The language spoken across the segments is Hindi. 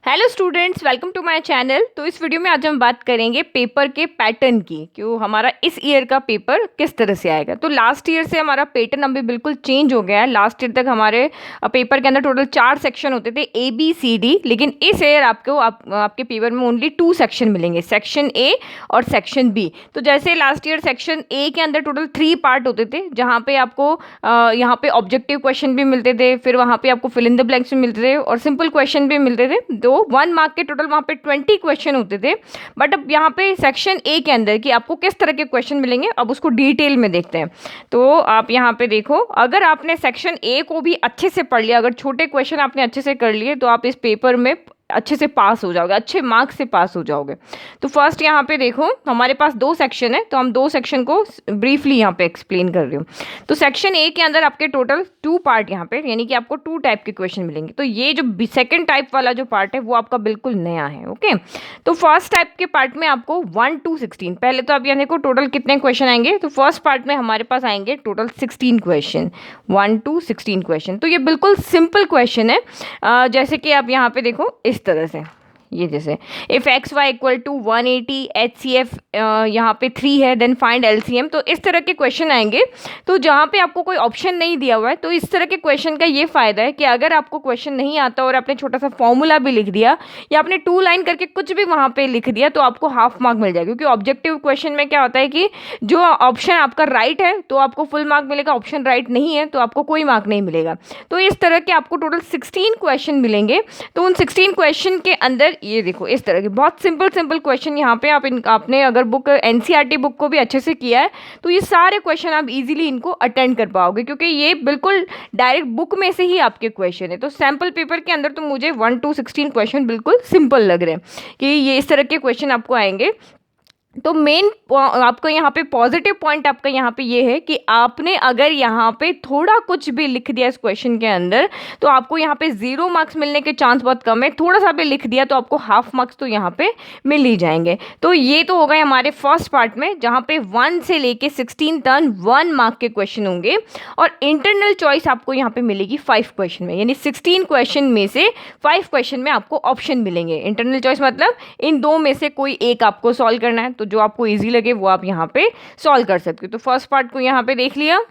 Hello students, welcome to my channel. तो इस वीडियो में आज हम बात करेंगे पेपर के पैटर्न की कि वो हमारा इस ईयर का पेपर किस तरह से आएगा। तो लास्ट ईयर से हमारा पैटर्न अभी बिल्कुल चेंज हो गया है। लास्ट ईयर तक हमारे पेपर के अंदर टोटल 4 सेक्शन होते थे, ए बी सी डी, लेकिन इस ईयर आपके पेपर में ओनली 2 सेक्शन मिलेंगे, सेक्शन ए और सेक्शन बी। तो जैसे लास्ट ईयर सेक्शन ए के अंदर टोटल 3 पार्ट होते थे, जहाँ पे आपको यहाँ पे ऑब्जेक्टिव क्वेश्चन भी मिलते थे, फिर वहाँ पे आपको फिल इन द ब्लैंक्स भी मिलते थे और सिंपल क्वेश्चन भी मिलते थे। तो 1 मार्क के टोटल वहाँ पे 20 क्वेश्चन होते थे। बट अब यहाँ पे सेक्शन ए के अंदर कि आपको किस तरह के क्वेश्चन मिलेंगे, अब उसको डिटेल में देखते हैं। तो आप यहाँ पे देखो, अगर आपने सेक्शन ए को भी अच्छे से पढ़ लिया, अगर छोटे क्वेश्चन आपने अच्छे से कर लिए, तो आप इस पेपर में अच्छे से पास हो जाओगे, अच्छे मार्क्स से पास हो जाओगे। तो फर्स्ट यहाँ पे देखो, हमारे पास 2 सेक्शन है, तो हम 2 सेक्शन को ब्रीफली यहाँ पे एक्सप्लेन कर रही हूँ। तो सेक्शन ए के अंदर आपके टोटल 2 पार्ट यहाँ पे, यानी कि आपको 2 टाइप के क्वेश्चन मिलेंगे। तो ये जो सेकंड टाइप वाला जो पार्ट है वो आपका बिल्कुल नया है। ओके, तो फर्स्ट टाइप के पार्ट में आपको 1 to 16, पहले तो आप यहाँ देखो टोटल कितने क्वेश्चन आएंगे। तो फर्स्ट पार्ट में हमारे पास आएंगे टोटल 16 क्वेश्चन, 1 to 16 क्वेश्चन। तो ये बिल्कुल सिंपल क्वेश्चन है। जैसे कि आप यहाँ पे देखो इस तरह से, ये जैसे if X Y equal to 180, H C F यहाँ पे 3 है, देन फाइंड एलसीएम। तो इस तरह के क्वेश्चन आएंगे। तो जहाँ पे आपको कोई ऑप्शन नहीं दिया हुआ है, तो इस तरह के क्वेश्चन का ये फायदा है कि अगर आपको क्वेश्चन नहीं आता और आपने छोटा सा फॉर्मूला भी लिख दिया या आपने 2 लाइन करके कुछ भी वहाँ पे लिख दिया, तो आपको हाफ मार्क मिल जाएगा। क्योंकि ऑब्जेक्टिव क्वेश्चन में क्या होता है कि जो ऑप्शन आपका राइट है तो आपको फुल मार्क मिलेगा, ऑप्शन राइट नहीं है तो आपको कोई मार्क नहीं मिलेगा। तो इस तरह के आपको टोटल 16 क्वेश्चन मिलेंगे। तो उन 16 क्वेश्चन के अंदर ये देखो इस तरह के बहुत सिंपल क्वेश्चन यहाँ पे आपने अगर बुक एनसीईआरटी बुक को भी अच्छे से किया है, तो ये सारे क्वेश्चन आप इजीली इनको अटेंड कर पाओगे, क्योंकि ये बिल्कुल डायरेक्ट बुक में से ही आपके क्वेश्चन है। तो सैम्पल पेपर के अंदर तो मुझे 1 to 16 क्वेश्चन बिल्कुल सिंपल लग रहे हैं कि ये इस तरह के क्वेश्चन आपको आएंगे। तो मेन आपको यहाँ पे पॉजिटिव पॉइंट आपका यहाँ पे ये है कि आपने अगर यहाँ पे थोड़ा कुछ भी लिख दिया इस क्वेश्चन के अंदर, तो आपको यहाँ पे 0 मार्क्स मिलने के चांस बहुत कम है। थोड़ा सा भी लिख दिया तो आपको हाफ मार्क्स तो यहाँ पे मिल ही जाएंगे। तो ये तो हो गए हमारे फर्स्ट पार्ट में, जहाँ पे 1 से लेके 16 तक 1 मार्क के क्वेश्चन होंगे और इंटरनल चॉइस आपको यहाँ पे मिलेगी 5 क्वेश्चन में, यानी 16 क्वेश्चन में से 5 क्वेश्चन में आपको ऑप्शन मिलेंगे। इंटरनल चॉइस मतलब इन 2 में से कोई एक आपको सॉल्व करना है, तो जो आपको इजी लगे वो आप यहाँ पे सॉल्व कर सकते हो। तो फर्स्ट पार्ट को यहाँ पे देख लिया।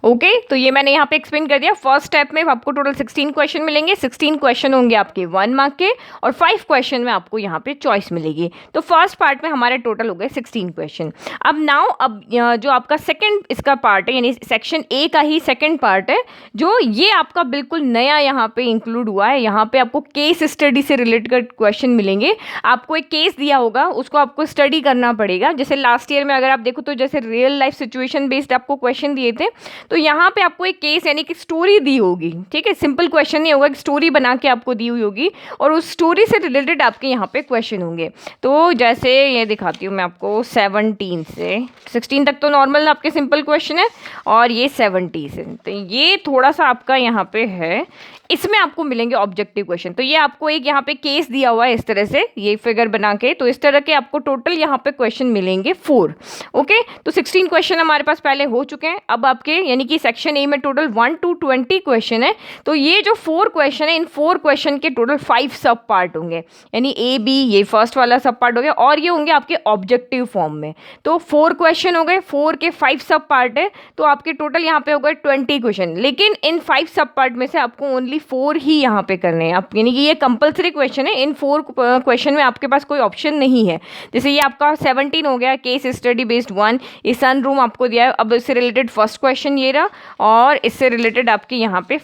ओके, तो ये मैंने यहाँ पे एक्सप्लेन कर दिया। फर्स्ट स्टेप में आपको टोटल 16 क्वेश्चन मिलेंगे। 16 क्वेश्चन होंगे आपके 1 मार्क के और 5 क्वेश्चन में आपको यहाँ पे चॉइस मिलेगी। तो फर्स्ट पार्ट में हमारे टोटल हो गए 16 क्वेश्चन। अब जो आपका सेकंड इसका पार्ट है, यानी सेक्शन ए का ही सेकंड पार्ट है, जो ये आपका बिल्कुल नया यहाँ पे इंक्लूड हुआ है। यहाँ पे आपको केस स्टडी से रिलेटेड क्वेश्चन मिलेंगे। आपको एक केस दिया होगा, उसको आपको स्टडी करना पड़ेगा। जैसे लास्ट ईयर में अगर आप देखो तो जैसे रियल लाइफ सिचुएशन बेस्ड आपको क्वेश्चन दिए थे, तो यहाँ पे आपको एक केस यानी कि स्टोरी दी होगी। ठीक है, सिंपल क्वेश्चन नहीं होगा, एक स्टोरी बना के आपको दी हुई होगी और उस स्टोरी से रिलेटेड आपके यहाँ पे क्वेश्चन होंगे। तो जैसे ये दिखाती हूँ मैं आपको, 17 से 16 तक तो नॉर्मल आपके सिंपल क्वेश्चन है और ये 70 से, तो ये थोड़ा सा आपका यहाँ पे है, इसमें आपको मिलेंगे ऑब्जेक्टिव क्वेश्चन। तो ये आपको एक यहाँ पे केस दिया हुआ है इस तरह से, ये फिगर बना के, तो इस तरह के आपको टोटल यहाँ पे क्वेश्चन मिलेंगे 4। ओके, तो 16 क्वेश्चन हमारे पास पहले हो चुके हैं। अब आपके यानी कि सेक्शन ए में टोटल 1 to 20 क्वेश्चन है। तो ये जो 4 क्वेश्चन है, इन 4 क्वेश्चन के टोटल 5 सब पार्ट होंगे, यानी ए बी ये फर्स्ट वाला सब पार्ट हो गया और ये होंगे आपके ऑब्जेक्टिव फॉर्म में। तो 4 क्वेश्चन हो गए, 4 के 5 सब पार्ट है, तो आपके टोटल यहाँ पे हो गए 20 क्वेश्चन। लेकिन इन 5 सब पार्ट में से आपको ओनली 4 ही यहाँ पे करने हैं आप, यानी कि ये कंपलसरी क्वेश्चन है। इन 4 क्वेश्चन में आपके पास कोई ऑप्शन नहीं है। जैसे ये आपका 17 हो गया, केस स्टडी बेस्ड 1, ये सन रूम आपको दिया है। अब इससे रिलेटेड फर्स्ट क्वेश्चन ये रहा और इससे रिलेटेड आपके यहाँ पे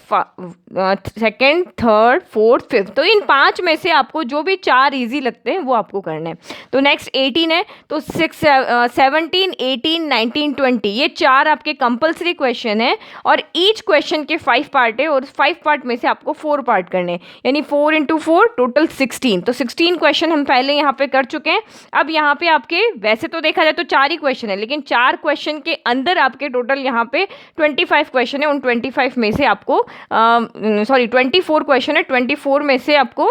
सेकेंड, थर्ड, फोर्थ, फिफ्थ, तो इन 5 में से आपको जो भी 4 ईजी लगते हैं वो आपको करने हैं। तो नेक्स्ट 18 है, तो 17, 18, 19, 20 ये 4 आपके कंपलसरी क्वेश्चन है और ईच क्वेश्चन के 5 पार्ट है और 5 पार्ट में से आपको 4 पार्ट करने हैं, यानी 4 into 4 टोटल 16। तो 16 क्वेश्चन हम पहले यहाँ पे कर चुके हैं। अब यहाँ पे आपके वैसे तो देखा जाए तो 4 ही क्वेश्चन है, लेकिन 4 क्वेश्चन के अंदर आपके टोटल यहाँ पे 25 क्वेश्चन है। उन 25 में से आपको 24 क्वेश्चन है, 24 में से आपको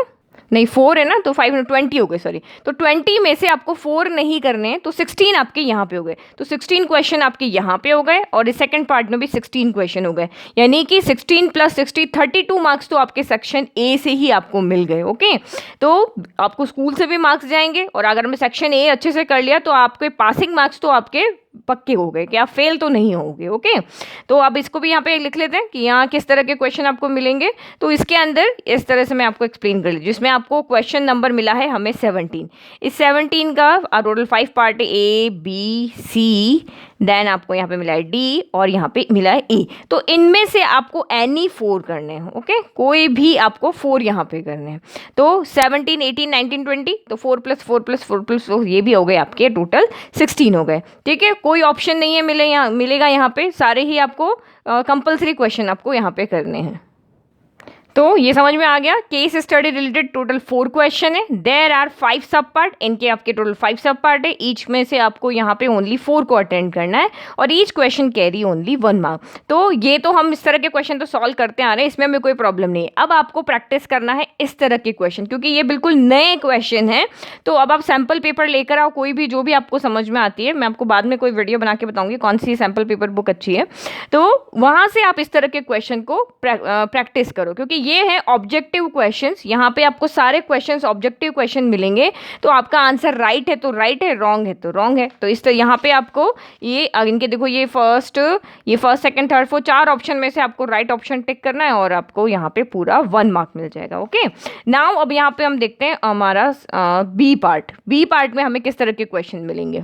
नहीं 4 है ना, तो 5 20 हो गए, सॉरी। तो 20 में से आपको 4 नहीं करने हैं, तो 16 आपके यहाँ पे हो गए। तो 16 क्वेश्चन आपके यहाँ पे हो गए और इस सेकंड पार्ट में भी 16 क्वेश्चन हो गए, यानी कि 16 + 60 32 मार्क्स तो आपके सेक्शन ए से ही आपको मिल गए। ओके, तो आपको स्कूल से भी मार्क्स जाएंगे और अगर हमने सेक्शन ए अच्छे से कर लिया तो आपके पासिंग मार्क्स तो आपके पक्के हो गए कि आप फेल तो नहीं होगे। ओके, तो अब इसको भी यहाँ पे लिख लेते हैं कि यहाँ किस तरह के क्वेश्चन आपको मिलेंगे। तो इसके अंदर इस तरह से मैं आपको एक्सप्लेन कर लीजिए, जिसमें आपको क्वेश्चन नंबर मिला है हमें 17। इस 17 का टोटल 5 पार्ट है, ए बी सी, देन आपको यहाँ पे मिला है डी और यहाँ पे मिला है ई। तो इनमें से आपको एनी 4 करने हैं। ओके, कोई भी आपको 4 यहाँ पे करने हैं। तो 17 18 19 20, तो 4 + 4 + 4 + 4 ये भी हो गए आपके, टोटल 16 हो गए। ठीक है, कोई ऑप्शन नहीं है मिलेगा यहाँ पे, सारे ही आपको कंपल्सरी क्वेश्चन आपको यहाँ पे करने हैं। तो ये समझ में आ गया। Case study related total 4 question है, देयर आर 5 सब पार्ट, इनके आपके टोटल 5 सब पार्ट है। ईच में से आपको यहाँ पे ओनली 4 को अटेंड करना है और each question carry only 1 mark. तो ये तो हम इस तरह के क्वेश्चन तो सॉल्व करते आ रहे हैं, इसमें हमें कोई प्रॉब्लम नहीं है। अब आपको प्रैक्टिस करना है इस तरह के क्वेश्चन, क्योंकि ये बिल्कुल नए क्वेश्चन है। तो अब आप सैम्पल पेपर लेकर आओ, कोई भी जो भी आपको समझ में आती है। मैं आपको बाद में कोई वीडियो बना के बताऊंगी कौन सी सैम्पल पेपर बुक अच्छी है, तो वहाँ से आप इस तरह के क्वेश्चन को प्रैक्टिस करो, क्योंकि ये है ऑब्जेक्टिव क्वेश्चंस। यहाँ पे आपको सारे क्वेश्चंस ऑब्जेक्टिव क्वेश्चन मिलेंगे, तो आपका आंसर राइट है तो राइट है, रॉन्ग है तो रॉन्ग है। तो इस तरह यहाँ पे आपको ये इनके देखो, ये first second third fourth 4 option में से आपको राइट ऑप्शन टिक करना है और आपको यहाँ पे पूरा 1 मार्क मिल जाएगा। ओके, नाउ अब यहाँ पे हम देखते हैं हमारा बी पार्ट में हमें किस तरह के क्वेश्चन मिलेंगे।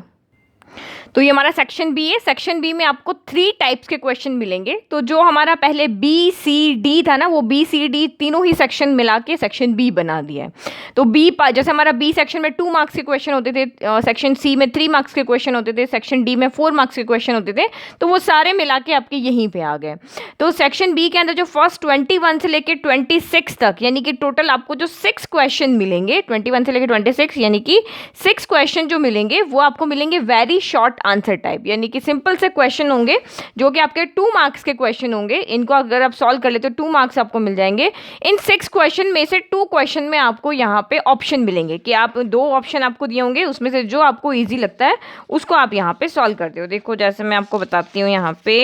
तो ये हमारा सेक्शन बी है। सेक्शन बी में आपको 3 टाइप्स के क्वेश्चन मिलेंगे। तो जो हमारा पहले बी सी डी था ना, वो बी सी डी तीनों ही सेक्शन मिला के सेक्शन बी बना दिया है। तो बी जैसे हमारा बी सेक्शन में 2 मार्क्स के क्वेश्चन होते थे, सेक्शन सी में 3 मार्क्स के क्वेश्चन होते थे, सेक्शन डी में 4 मार्क्स के क्वेश्चन होते थे, तो वो सारे मिला के आपके यहीं पे आ गए। तो सेक्शन बी के अंदर जो फर्स्ट 21 से लेके 26 तक, यानी कि टोटल आपको जो 6 क्वेश्चन मिलेंगे, 21 से लेके 26, यानी कि 6 क्वेश्चन जो मिलेंगे वो आपको मिलेंगे वेरी शॉर्ट आंसर टाइप, यानी कि सिंपल से क्वेश्चन होंगे जो कि आपके 2 मार्क्स के क्वेश्चन होंगे। इनको अगर आप सॉल्व कर लेते हो 2 मार्क्स आपको मिल जाएंगे। इन 6 क्वेश्चन में से 2 क्वेश्चन में आपको यहाँ पे ऑप्शन मिलेंगे कि आप 2 ऑप्शन आपको दिए होंगे, उसमें से जो आपको इजी लगता है उसको आप यहाँ पे सॉल्व करते हो। देखो जैसे मैं आपको बताती हूँ, यहाँ पे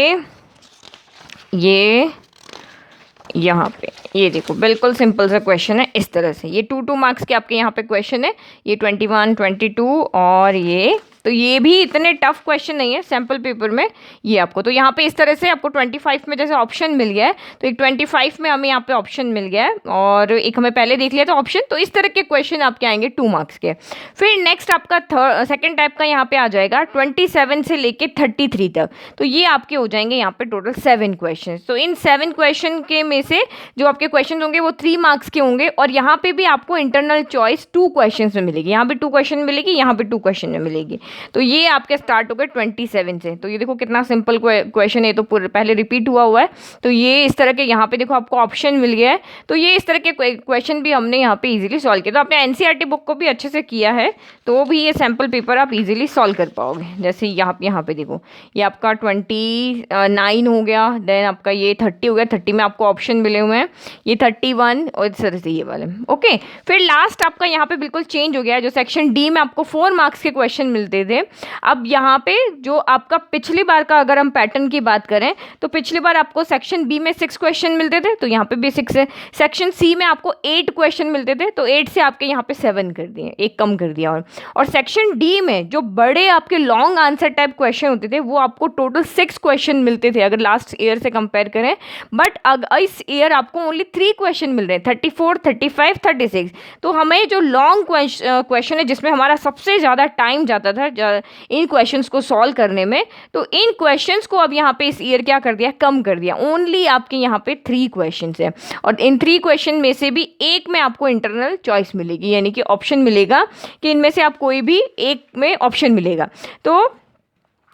यहाँ पे ये देखो, बिल्कुल सिंपल सा क्वेश्चन है इस तरह से। ये 2 मार्क्स के आपके यहाँ पे क्वेश्चन है, ये 21 22 और ये, तो ये भी इतने टफ क्वेश्चन नहीं है सैम्पल पेपर में ये आपको। तो यहाँ पे इस तरह से आपको 25 में जैसे ऑप्शन मिल गया है, तो एक 25 में हमें यहाँ पे ऑप्शन मिल गया है और एक हमें पहले देख लिया था ऑप्शन। तो इस तरह के क्वेश्चन आपके आएंगे 2 मार्क्स के। फिर नेक्स्ट आपका सेकेंड टाइप का यहाँ पे आ जाएगा 27 से लेके 33 तक। तो ये आपके हो जाएंगे यहाँ पे टोटल 7 क्वेश्चन। तो इन 7 क्वेश्चन के में से जो आपके क्वेश्चन होंगे वो 3 मार्क्स के होंगे और यहाँ पे भी आपको इंटरनल चॉइस 2 क्वेश्चन में मिलेगी। यहाँ पे 2 क्वेश्चन मिलेगी, यहाँ पे 2 क्वेश्चन में मिलेगी। तो ये आपके स्टार्ट हो गए 27 से। तो ये देखो कितना सिंपल क्वेश्चन है, तो पहले रिपीट हुआ है। तो ये इस तरह के यहाँ पे देखो आपको ऑप्शन मिल गया है। तो ये इस तरह के क्वेश्चन भी हमने यहाँ पे इजीली सॉल्व किया। तो आपने एनसीईआरटी बुक को भी अच्छे से किया है तो भी ये सैम्पल पेपर आप इजीली सॉल्व कर पाओगे। जैसे यहाँ पे देखो, ये आपका 29 हो गया, देन आपका ये 30 हो गया, 30 में आपको ऑप्शन मिले हुए हैं, ये 31 और इस तरह से ये वाले। ओके, फिर लास्ट आपका यहाँ पे बिल्कुल चेंज हो गया है। जो सेक्शन डी में आपको 4 मार्क्स के क्वेश्चन मिलते थे, अब यहाँ पे जो आपका पिछली बार का अगर हम पैटर्न की बात करें तो पिछली बार आपको सेक्शन बी में 6 क्वेश्चन मिलते थे, तो यहाँ पे भी 6 है। सेक्शन सी में आपको 8 क्वेश्चन मिलते थे, तो 8 से आपके यहाँ पे 7 कर दिए, एक कम कर दिया। और सेक्शन डी में जो बड़े आपके लॉन्ग आंसर टाइप क्वेश्चन होते थे वो आपको टोटल 6 क्वेश्चन मिलते थे अगर लास्ट ईयर से कंपेयर करें। बट इस ईयर आपको ओनली 3 क्वेश्चन मिल रहे हैं, 34 35 36। तो हमें जो लॉन्ग क्वेश्चन है जिसमें हमारा सबसे ज़्यादा टाइम जाता था इन क्वेश्चंस को सॉल्व करने में, तो इन क्वेश्चंस को अब यहाँ पे इस ईयर क्या कर दिया, कम कर दिया। ओनली आपके यहाँ पे 3 क्वेश्चंस है और इन 3 क्वेश्चन में से भी एक में आपको इंटरनल चॉइस मिलेगी, यानी कि ऑप्शन मिलेगा कि इनमें से आप कोई भी एक में ऑप्शन मिलेगा। तो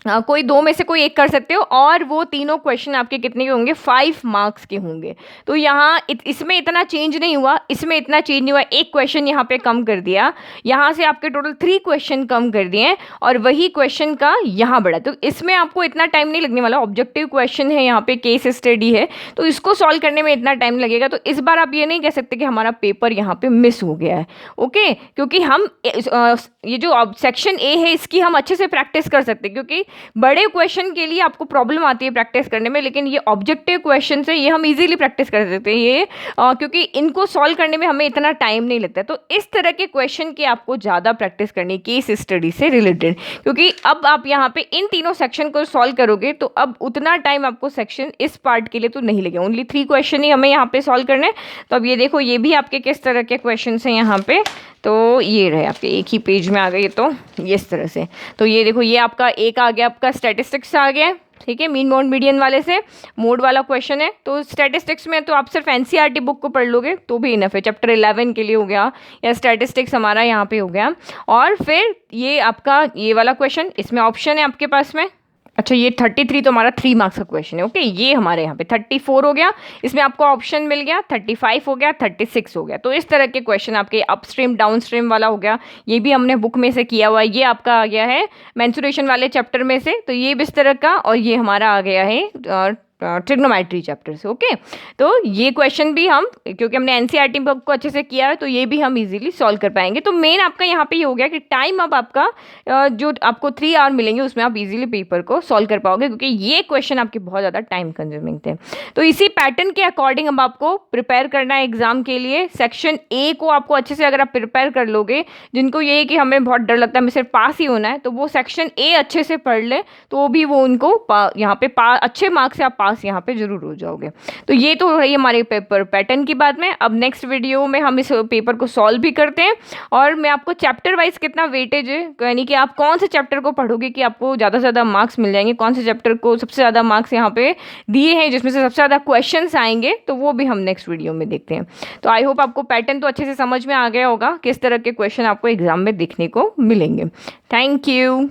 कोई दो में से कोई एक कर सकते हो, और वो तीनों क्वेश्चन आपके कितने के होंगे, 5 मार्क्स के होंगे। तो यहाँ इसमें इतना चेंज नहीं हुआ, इसमें इतना चेंज नहीं हुआ, एक क्वेश्चन यहाँ पे कम कर दिया, यहाँ से आपके टोटल 3 क्वेश्चन कम कर दिए, और वही क्वेश्चन का यहाँ बढ़ा। तो इसमें आपको इतना टाइम नहीं लगने वाला, ऑब्जेक्टिव क्वेश्चन है, यहाँ पे केस स्टडी है, तो इसको सॉल्व करने में इतना टाइम लगेगा। तो इस बार आप ये नहीं कह सकते कि हमारा पेपर यहाँ पे मिस हो गया है, ओके, क्योंकि हम ये जो सेक्शन ए है इसकी हम अच्छे से प्रैक्टिस कर सकते हैं, क्योंकि बड़े क्वेश्चन के लिए आपको प्रॉब्लम आती है प्रैक्टिस करने में, लेकिन ये ऑब्जेक्टिव क्वेश्चन से ये हम इजीली प्रैक्टिस कर सकते हैं, ये क्योंकि इनको सॉल्व करने में हमें इतना टाइम नहीं लगता। तो इस तरह के क्वेश्चन की आपको ज़्यादा प्रैक्टिस करनी है केस स्टडी से रिलेटेड, क्योंकि अब आप यहाँ पे इन तीनों सेक्शन को सॉल्व करोगे तो अब उतना टाइम आपको सेक्शन इस पार्ट के लिए तो नहीं लगेगा, ओनली 3 क्वेश्चन ही हमें यहाँ पे सॉल्व करने। तो अब ये देखो, ये भी आपके किस तरह के क्वेश्चन हैं यहाँ पे, तो ये रहे आपके एक ही पेज में आ गए, तो ये इस तरह से। तो ये देखो, ये आपका एक आ गया, आपका स्टैटिस्टिक्स आ गया, ठीक है, मीन मोड मीडियन वाले से मोड वाला क्वेश्चन है। तो स्टैटिस्टिक्स में तो आप सिर्फ एनसीईआरटी बुक को पढ़ लोगे तो भी इनफ है, चैप्टर 11 के लिए हो गया, या स्टैटिस्टिक्स हमारा यहाँ पे हो गया। और फिर ये आपका ये वाला क्वेश्चन, इसमें ऑप्शन है आपके पास में, अच्छा ये 33 तो हमारा 3 मार्क्स का क्वेश्चन है, ओके, ये हमारे यहाँ पे 34 हो गया, इसमें आपको ऑप्शन मिल गया, 35 हो गया, 36 हो गया। तो इस तरह के क्वेश्चन आपके अपस्ट्रीम डाउन स्ट्रीम वाला हो गया, ये भी हमने बुक में से किया हुआ है। ये आपका आ गया है मेंसुरेशन वाले चैप्टर में से, तो ये भी इस तरह का, और ये हमारा आ गया है ट्रिग्नोमेट्री चैप्टर से, ओके। तो ये क्वेश्चन भी हम, क्योंकि हमने एनसीईआरटी बुक को अच्छे से किया है, तो ये भी हम इजीली सॉल्व कर पाएंगे। तो मेन आपका यहाँ पे ये हो गया कि टाइम अब आपका जो आपको 3 आवर मिलेंगे उसमें आप इजीली पेपर को सॉल्व कर पाओगे, क्योंकि ये क्वेश्चन आपके बहुत ज़्यादा टाइम कंज्यूमिंग थे। तो इसी पैटर्न के अकॉर्डिंग अब आपको प्रिपेयर करना है एग्जाम के लिए। सेक्शन ए को आपको अच्छे से अगर आप प्रिपेयर कर लोगे, जिनको ये है कि हमें बहुत डर लगता है हमें सिर्फ पास ही होना है, तो वो सेक्शन ए अच्छे से पढ़ ले, तो भी वो उनको यहाँ पे अच्छे मार्क्स से आप पास यहाँ पे जरूर हो जाओगे। तो ये तो रही हमारे पेपर पैटर्न की बात में। अब नेक्स्ट वीडियो में हम इस पेपर को सॉल्व भी करते हैं, और मैं आपको चैप्टर वाइज कितना वेटेज है, यानी कि आप कौन से चैप्टर को पढ़ोगे कि आपको ज़्यादा से ज़्यादा मार्क्स मिल जाएंगे, कौन से चैप्टर को सबसे ज़्यादा मार्क्स यहाँ पे दिए हैं, जिसमें से सबसे ज़्यादा क्वेश्चंस आएंगे, तो वो भी हम नेक्स्ट वीडियो में देखते हैं। तो आई होप आपको पैटर्न तो अच्छे से समझ में आ गया होगा, किस तरह के क्वेश्चन आपको एग्जाम में देखने को मिलेंगे। Thank you.